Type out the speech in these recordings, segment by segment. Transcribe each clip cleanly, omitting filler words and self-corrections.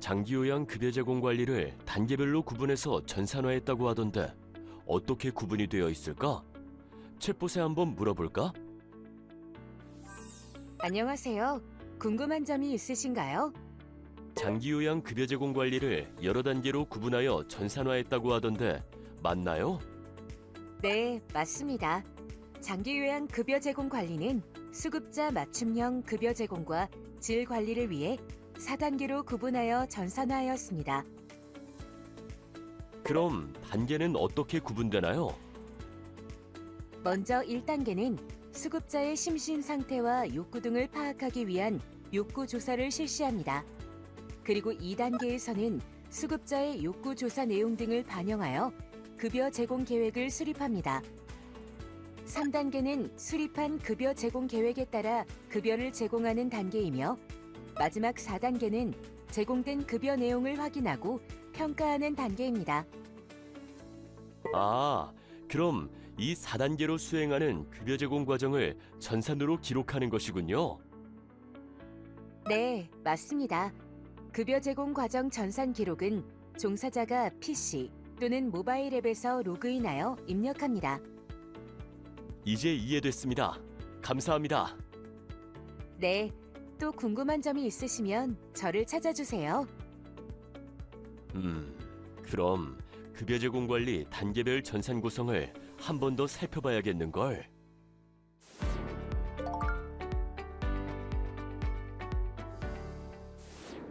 장기요양 급여 제공 관리를 단계별로 구분해서 전산화했다고 하던데 어떻게 구분이 되어 있을까? 챗봇에 한번 물어볼까? 안녕하세요. 궁금한 점이 있으신가요? 장기요양 급여 제공 관리를 여러 단계로 구분하여 전산화했다고 하던데 맞나요? 네, 맞습니다. 장기요양 급여 제공 관리는 수급자 맞춤형 급여 제공과 질 관리를 위해 4단계로 구분하여 전산화하였습니다. 그럼 단계는 어떻게 구분되나요? 먼저 1단계는 수급자의 심신 상태와 욕구 등을 파악하기 위한 욕구 조사를 실시합니다. 그리고 2단계에서는 수급자의 욕구 조사 내용 등을 반영하여 급여 제공 계획을 수립합니다. 3단계는 수립한 급여 제공 계획에 따라 급여를 제공하는 단계이며 마지막 4단계는 제공된 급여 내용을 확인하고 평가하는 단계입니다. 아, 그럼 이 4단계로 수행하는 급여 제공 과정을 전산으로 기록하는 것이군요. 네, 맞습니다. 급여 제공 과정 전산 기록은 종사자가 PC 또는 모바일 앱에서 로그인하여 입력합니다. 이제 이해됐습니다. 감사합니다. 네, 또 궁금한 점이 있으시면 저를 찾아주세요. 그럼 급여 제공 관리 단계별 전산 구성을 한 번 더 살펴봐야겠는걸.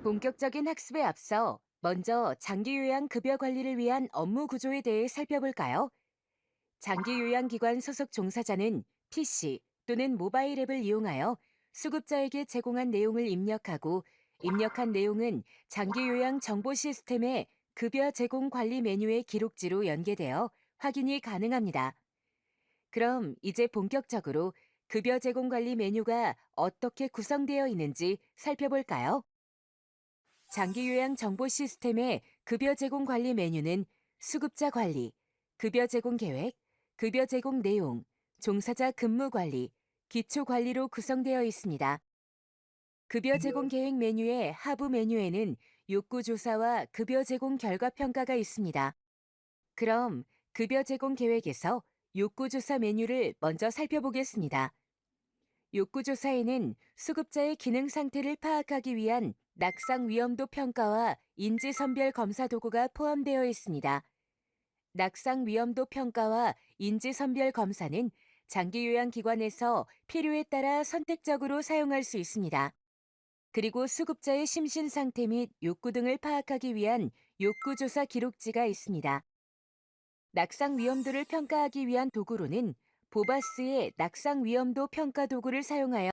본격적인 학습에 앞서 먼저 장기요양 급여 관리를 위한 업무 구조에 대해 살펴볼까요? 장기요양기관 소속 종사자는 PC 또는 모바일 앱을 이용하여 수급자에게 제공한 내용을 입력하고 입력한 내용은 장기요양 정보 시스템의 급여 제공 관리 메뉴의 기록지로 연계되어 확인이 가능합니다. 그럼 이제 본격적으로 급여 제공 관리 메뉴가 어떻게 구성되어 있는지 살펴볼까요? 장기요양 정보 시스템의 급여 제공 관리 메뉴는 수급자 관리, 급여 제공 계획, 급여 제공 내용, 종사자 근무 관리, 기초 관리로 구성되어 있습니다. 급여 제공 계획 메뉴의 하부 메뉴에는 욕구 조사와 급여 제공 결과 평가가 있습니다. 그럼 급여 제공 계획에서 욕구 조사 메뉴를 먼저 살펴보겠습니다. 욕구 조사에는 수급자의 기능 상태를 파악하기 위한 낙상 위험도 평가와 인지 선별 검사 도구가 포함되어 있습니다. 낙상 위험도 평가와 인지 선별 검사는 장기요양기관에서 필요에 따라 선택적으로 사용할 수 있습니다. 그리고 수급자의 심신 상태 및 욕구 등을 파악하기 위한 욕구 조사 기록지가 있습니다. 낙상 위험도를 평가하기 위한 도구로는 보바스의 낙상 위험도 평가 도구를 사용하여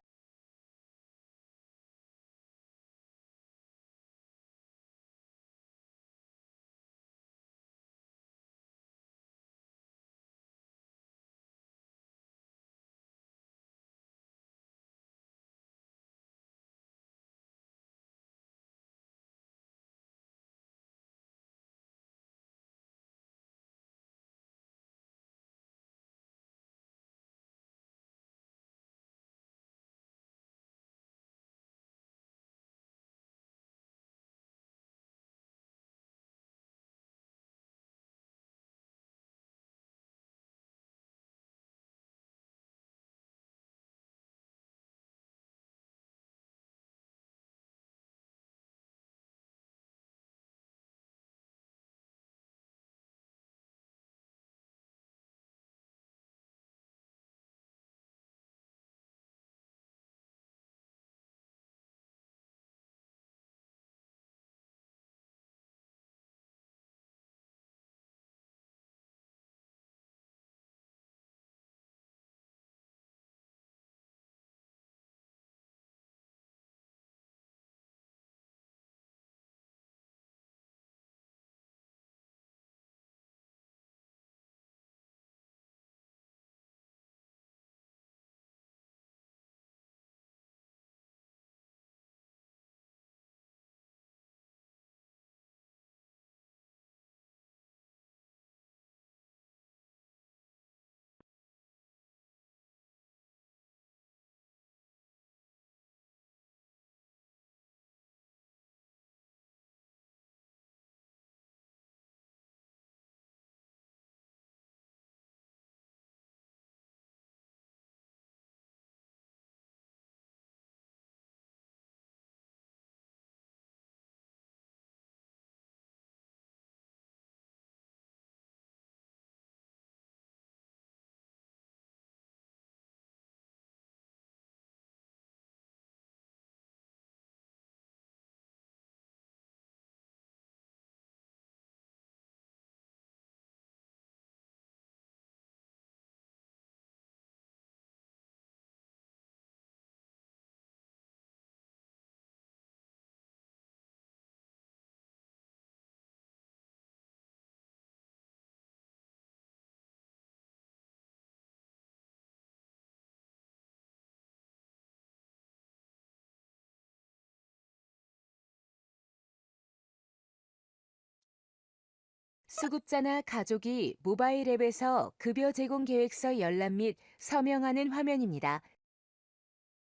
수급자나 가족이 모바일 앱에서 급여 제공 계획서 열람 및 서명하는 화면입니다.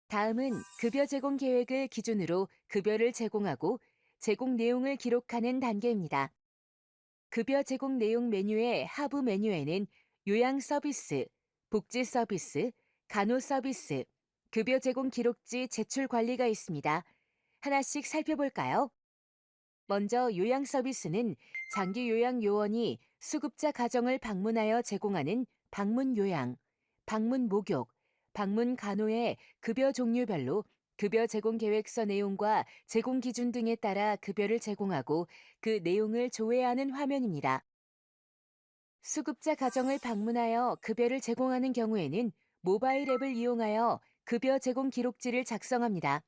다음은 급여 제공 계획을 기준으로 급여를 제공하고 제공 내용을 기록하는 단계입니다. 급여 제공 내용 메뉴의 하부 메뉴에는 요양 서비스, 복지 서비스, 간호 서비스, 급여 제공 기록지 제출 관리가 있습니다. 하나씩 살펴볼까요? 먼저 요양 서비스는 장기 요양 요원이 수급자 가정을 방문하여 제공하는 방문 요양, 방문 목욕, 방문 간호의 급여 종류별로 급여 제공 계획서 내용과 제공 기준 등에 따라 급여를 제공하고 그 내용을 조회하는 화면입니다. 수급자 가정을 방문하여 급여를 제공하는 경우에는 모바일 앱을 이용하여 급여 제공 기록지를 작성합니다.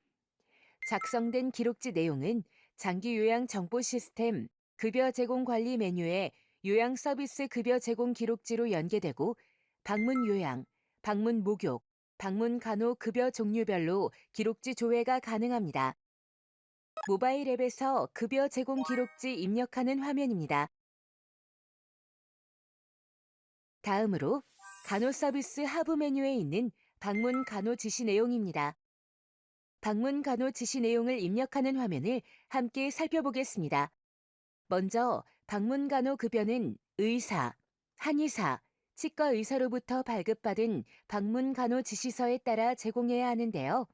작성된 기록지 내용은 장기 요양 정보 시스템 급여 제공 관리 메뉴에 요양 서비스 급여 제공 기록지로 연계되고 방문 요양, 방문 목욕, 방문 간호 급여 종류별로 기록지 조회가 가능합니다. 모바일 앱에서 급여 제공 기록지 입력하는 화면입니다. 다음으로 간호 서비스 하부 메뉴에 있는 방문 간호 지시 내용입니다. 방문 간호 지시 내용을 입력하는 화면을 함께 살펴보겠습니다. 먼저 방문 간호 급여는 의사, 한의사, 치과 의사로부터 발급받은 방문 간호 지시서에 따라 제공해야 하는데요.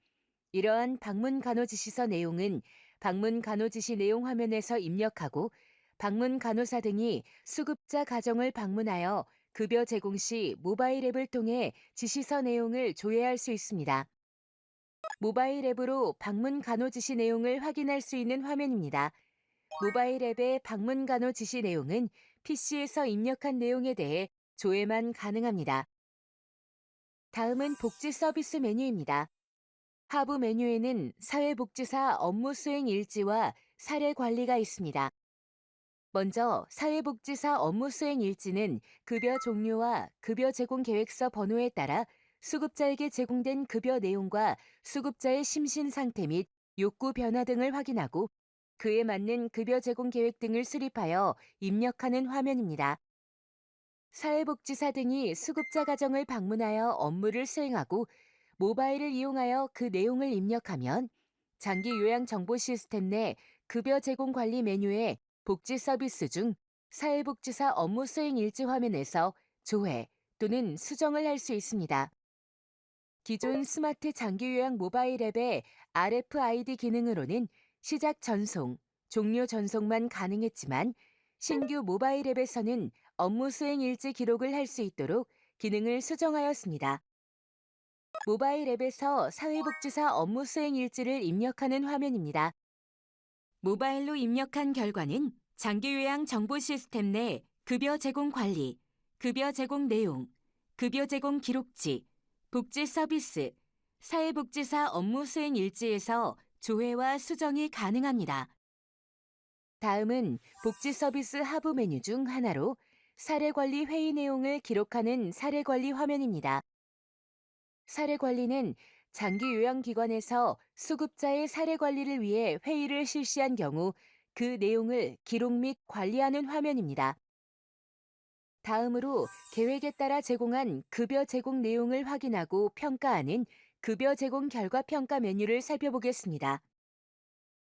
이러한 방문 간호 지시서 내용은 방문 간호 지시 내용 화면에서 입력하고 방문 간호사 등이 수급자 가정을 방문하여 급여 제공 시 모바일 앱을 통해 지시서 내용을 조회할 수 있습니다. 모바일 앱으로 방문 간호 지시 내용을 확인할 수 있는 화면입니다. 모바일 앱의 방문 간호 지시 내용은 PC에서 입력한 내용에 대해 조회만 가능합니다. 다음은 복지 서비스 메뉴입니다. 하부 메뉴에는 사회복지사 업무 수행 일지와 사례 관리가 있습니다. 먼저 사회복지사 업무 수행 일지는 급여 종류와 급여 제공 계획서 번호에 따라 수급자에게 제공된 급여 내용과 수급자의 심신 상태 및 욕구 변화 등을 확인하고 그에 맞는 급여 제공 계획 등을 수립하여 입력하는 화면입니다. 사회복지사 등이 수급자 가정을 방문하여 업무를 수행하고 모바일을 이용하여 그 내용을 입력하면 장기 요양 정보 시스템 내 급여 제공 관리 메뉴에 복지 서비스 중 사회복지사 업무 수행 일지 화면에서 조회 또는 수정을 할 수 있습니다. 기존 스마트 장기 요양 모바일 앱의 RFID 기능으로는 시작 전송, 종료 전송만 가능했지만 신규 모바일 앱에서는 업무 수행 일지 기록을 할 수 있도록 기능을 수정하였습니다. 모바일 앱에서 사회복지사 업무 수행 일지를 입력하는 화면입니다. 모바일로 입력한 결과는 장기 요양 정보 시스템 내 급여 제공 관리, 급여 제공 내용, 급여 제공 기록지, 복지 서비스, 사회복지사 업무 수행 일지에서 조회와 수정이 가능합니다. 다음은 복지 서비스 하부 메뉴 중 하나로 사례관리 회의 내용을 기록하는 사례관리 화면입니다. 사례관리는 장기 요양기관에서 수급자의 사례관리를 위해 회의를 실시한 경우 그 내용을 기록 및 관리하는 화면입니다. 다음으로 계획에 따라 제공한 급여 제공 내용을 확인하고 평가하는 급여 제공 결과 평가 메뉴를 살펴보겠습니다.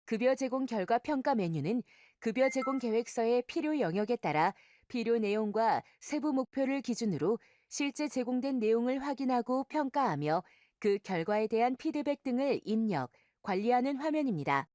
급여 제공 결과 평가 메뉴는 급여 제공 계획서의 필요 영역에 따라 필요 내용과 세부 목표를 기준으로 실제 제공된 내용을 확인하고 평가하며 그 결과에 대한 피드백 등을 입력, 관리하는 화면입니다.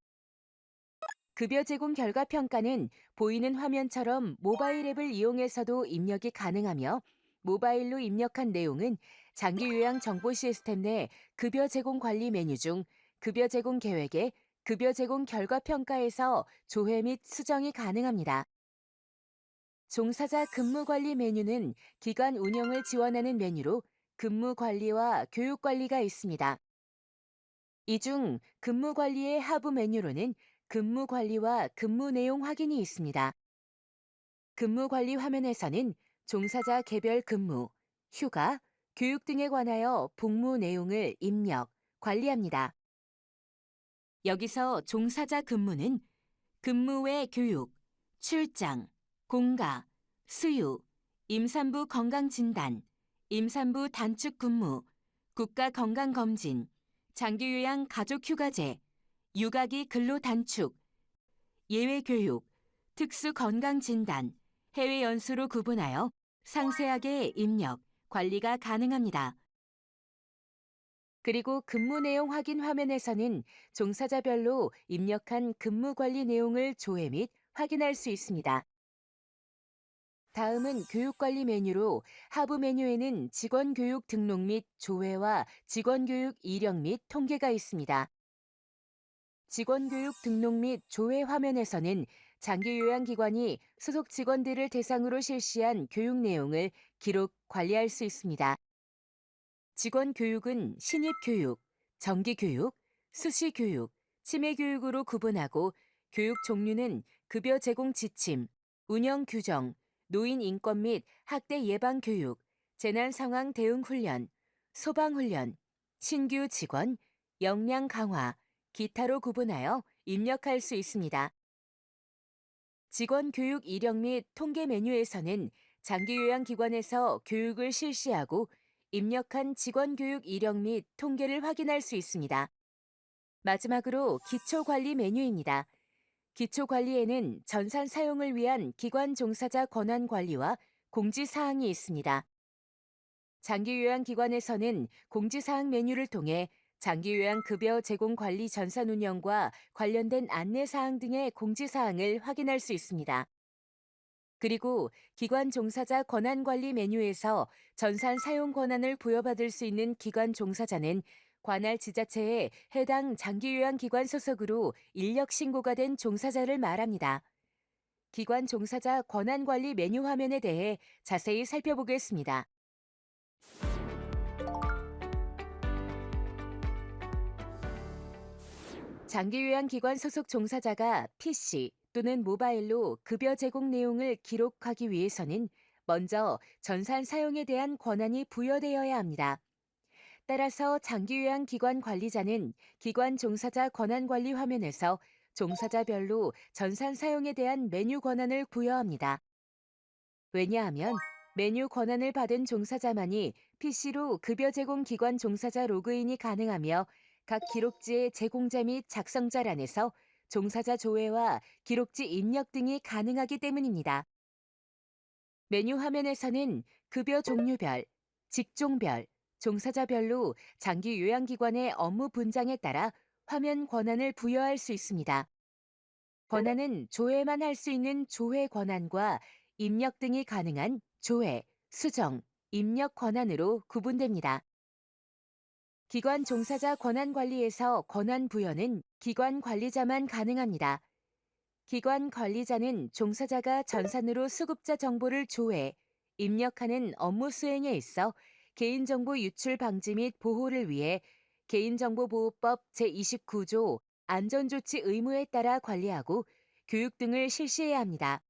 급여 제공 결과 평가는 보이는 화면처럼 모바일 앱을 이용해서도 입력이 가능하며 모바일로 입력한 내용은 장기 요양 정보 시스템 내 급여 제공 관리 메뉴 중 급여 제공 계획에 급여 제공 결과 평가에서 조회 및 수정이 가능합니다. 종사자 근무 관리 메뉴는 기관 운영을 지원하는 메뉴로 근무 관리와 교육 관리가 있습니다. 이 중 근무 관리의 하부 메뉴로는 근무 관리와 근무 내용 확인이 있습니다. 근무 관리 화면에서는 종사자 개별 근무, 휴가, 교육 등에 관하여 복무 내용을 입력, 관리합니다. 여기서 종사자 근무는 근무 외 교육, 출장, 공가, 수유, 임산부 건강진단, 임산부 단축 근무, 국가건강검진, 장기요양 가족휴가제, 육아기 근로 단축, 예외교육, 특수건강진단, 해외 연수로 구분하여 상세하게 입력, 관리가 가능합니다. 그리고 근무 내용 확인 화면에서는 종사자별로 입력한 근무 관리 내용을 조회 및 확인할 수 있습니다. 다음은 교육관리 메뉴로 하부 메뉴에는 직원교육 등록 및 조회와 직원교육 이력 및 통계가 있습니다. 직원교육 등록 및 조회 화면에서는 장기요양기관이 소속 직원들을 대상으로 실시한 교육 내용을 기록, 관리할 수 있습니다. 직원 교육은 신입교육, 정기교육, 수시교육, 치매교육으로 구분하고 교육 종류는 급여 제공 지침, 운영 규정, 노인 인권 및 학대 예방 교육, 재난 상황 대응 훈련, 소방 훈련, 신규 직원, 역량 강화, 기타로 구분하여 입력할 수 있습니다. 직원 교육 이력 및 통계 메뉴에서는 장기요양기관에서 교육을 실시하고 입력한 직원 교육 이력 및 통계를 확인할 수 있습니다. 마지막으로 기초관리 메뉴입니다. 기초관리에는 전산 사용을 위한 기관 종사자 권한 관리와 공지사항이 있습니다. 장기요양기관에서는 공지사항 메뉴를 통해 장기요양 급여 제공 관리 전산 운영과 관련된 안내사항 등의 공지사항을 확인할 수 있습니다. 그리고 기관 종사자 권한 관리 메뉴에서 전산 사용 권한을 부여받을 수 있는 기관 종사자는 관할 지자체의 해당 장기요양기관 소속으로 인력 신고가 된 종사자를 말합니다. 기관 종사자 권한 관리 메뉴 화면에 대해 자세히 살펴보겠습니다. 장기요양기관 소속 종사자가 PC 또는 모바일로 급여 제공 내용을 기록하기 위해서는 먼저 전산 사용에 대한 권한이 부여되어야 합니다. 따라서 장기요양기관 관리자는 기관 종사자 권한관리 화면에서 종사자별로 전산 사용에 대한 메뉴 권한을 부여합니다. 왜냐하면 메뉴 권한을 받은 종사자만이 PC로 급여 제공 기관 종사자 로그인이 가능하며 각 기록지의 제공자 및 작성자란에서 종사자 조회와 기록지 입력 등이 가능하기 때문입니다. 메뉴 화면에서는 급여 종류별, 직종별, 종사자별로 장기 요양기관의 업무 분장에 따라 화면 권한을 부여할 수 있습니다. 권한은 조회만 할 수 있는 조회 권한과 입력 등이 가능한 조회, 수정, 입력 권한으로 구분됩니다. 기관 종사자 권한 관리에서 권한 부여는 기관 관리자만 가능합니다. 기관 관리자는 종사자가 전산으로 수급자 정보를 조회, 입력하는 업무 수행에 있어 개인정보 유출 방지 및 보호를 위해 개인정보보호법 제29조 안전조치 의무에 따라 관리하고 교육 등을 실시해야 합니다.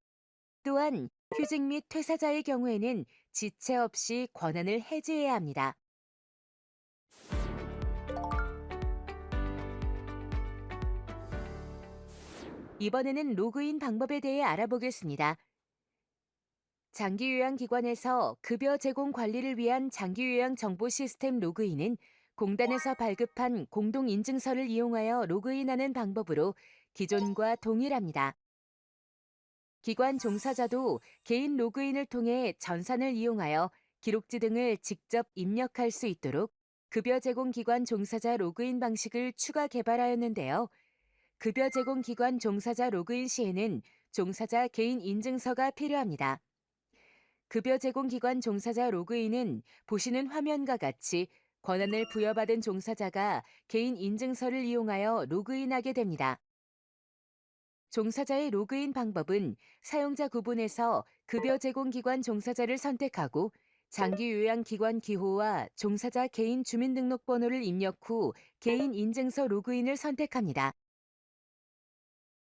또한 휴직 및 퇴사자의 경우에는 지체 없이 권한을 해지해야 합니다. 이번에는 로그인 방법에 대해 알아보겠습니다. 장기요양기관에서 급여 제공 관리를 위한 장기요양 정보 시스템 로그인은 공단에서 발급한 공동인증서를 이용하여 로그인하는 방법으로 기존과 동일합니다. 기관 종사자도 개인 로그인을 통해 전산을 이용하여 기록지 등을 직접 입력할 수 있도록 급여 제공 기관 종사자 로그인 방식을 추가 개발하였는데요. 급여 제공 기관 종사자 로그인 시에는 종사자 개인 인증서가 필요합니다. 급여 제공 기관 종사자 로그인은 보시는 화면과 같이 권한을 부여받은 종사자가 개인 인증서를 이용하여 로그인하게 됩니다. 종사자의 로그인 방법은 사용자 구분에서 급여 제공 기관 종사자를 선택하고 장기요양기관 기호와 종사자 개인 주민등록번호를 입력 후 개인 인증서 로그인을 선택합니다.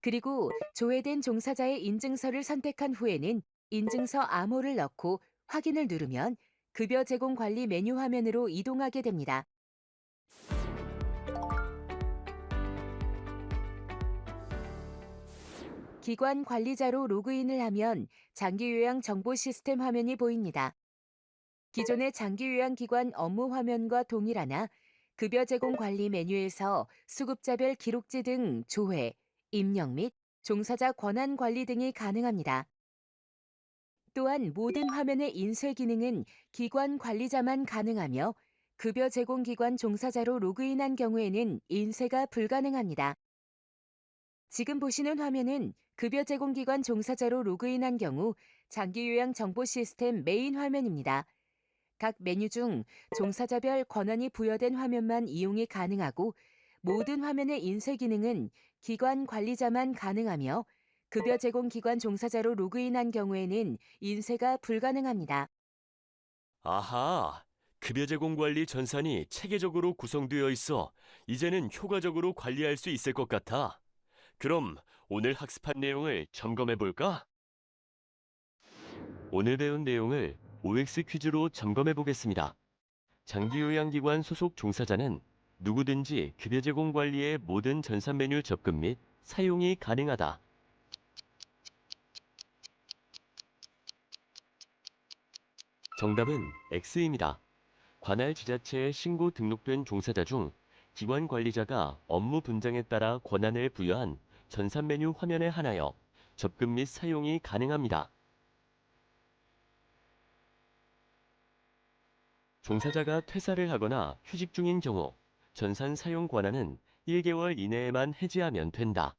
그리고 조회된 종사자의 인증서를 선택한 후에는 인증서 암호를 넣고 확인을 누르면 급여 제공 관리 메뉴 화면으로 이동하게 됩니다. 기관 관리자로 로그인을 하면 장기 요양 정보 시스템 화면이 보입니다. 기존의 장기 요양 기관 업무 화면과 동일하나 급여 제공 관리 메뉴에서 수급자별 기록지 등 조회, 입력 및 종사자 권한 관리 등이 가능합니다. 또한 모든 화면의 인쇄 기능은 기관 관리자만 가능하며 급여 제공 기관 종사자로 로그인한 경우에는 인쇄가 불가능합니다. 지금 보시는 화면은 급여 제공 기관 종사자로 로그인한 경우 장기 요양 정보 시스템 메인 화면입니다. 각 메뉴 중 종사자별 권한이 부여된 화면만 이용이 가능하고 모든 화면의 인쇄 기능은 기관 관리자만 가능하며 급여 제공 기관 종사자로 로그인한 경우에는 인쇄가 불가능합니다. 아하, 급여 제공 관리 전산이 체계적으로 구성되어 있어 이제는 효과적으로 관리할 수 있을 것 같아. 그럼 오늘 학습한 내용을 점검해 볼까? 오늘 배운 내용을 OX 퀴즈로 점검해 보겠습니다. 장기요양기관 소속 종사자는 누구든지 급여 제공 관리의 모든 전산 메뉴 접근 및 사용이 가능하다. 정답은 X입니다. 관할 지자체에 신고 등록된 종사자 중 기관 관리자가 업무 분장에 따라 권한을 부여한 전산 메뉴 화면에 한하여 접근 및 사용이 가능합니다. 종사자가 퇴사를 하거나 휴직 중인 경우 전산 사용 권한은 1개월 이내에만 해지하면 된다.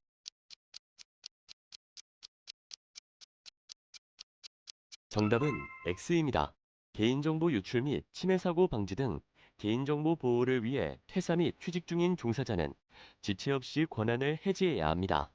정답은 X입니다. 개인정보 유출 및 침해 사고 방지 등 개인정보 보호를 위해 퇴사 및 휴직 중인 종사자는 지체 없이 권한을 해지해야 합니다.